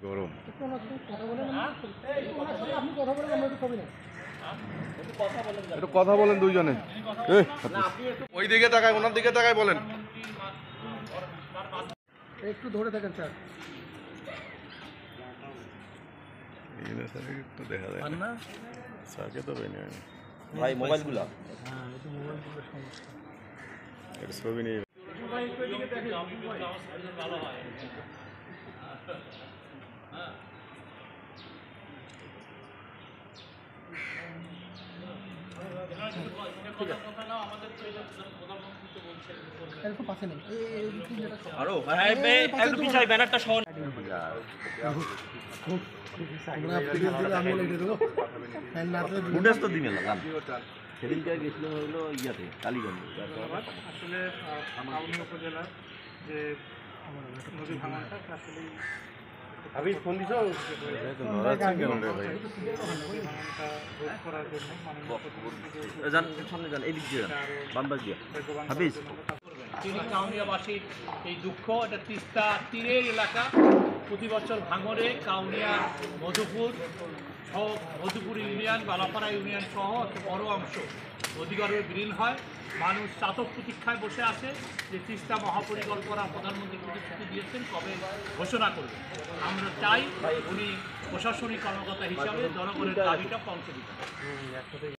গরম একটু কথা বলেন দুইজনে। ওই দিকে তাকায়, ওনার দিকে তাকায় বলেন। একটু ধরে থাকেন স্যার। একটু দেখা যায় না স্যারকে তো বেনে ভাই মোবাইলগুলো এটা ছবি নিয়ে আরো একটু পিছাই ব্যানারটা সহ ফুটেজ তো দিনে লাগান সেদিনকে গেছিলাম হলো ইয়াতে কালীগঞ্জ। আসলে কাউনিয়া উপজেলার যে নদী ভাঙনটা আসলে হাবিজ ফোন দিছো রোধ করার জন্য যান সামনে যান এদিক দিয়ে যান বামবাস দিয়ে হাবিজ তিনি কাউনিয়াবাসীর এই দুঃখ, এটা তিস্তা তীরের এলাকা। প্রতি বছর ভাঙরে কাউনিয়া মধুপুর সহ মধুপুর ইউনিয়ন, বালাপাড়া ইউনিয়ন সহ একটা বড় অংশ নদীগর্ভে বিলীন হয়। মানুষ চাতক প্রতীক্ষায় বসে আছে যে তিস্তা মহাপরিকল্পনা প্রধানমন্ত্রী প্রতিশ্রুতি দিয়েছেন কবে ঘোষণা করবে। আমরা চাই উনি প্রশাসনিক কর্মকর্তা হিসাবে জনগণের দাবিটা পৌঁছে দিতে।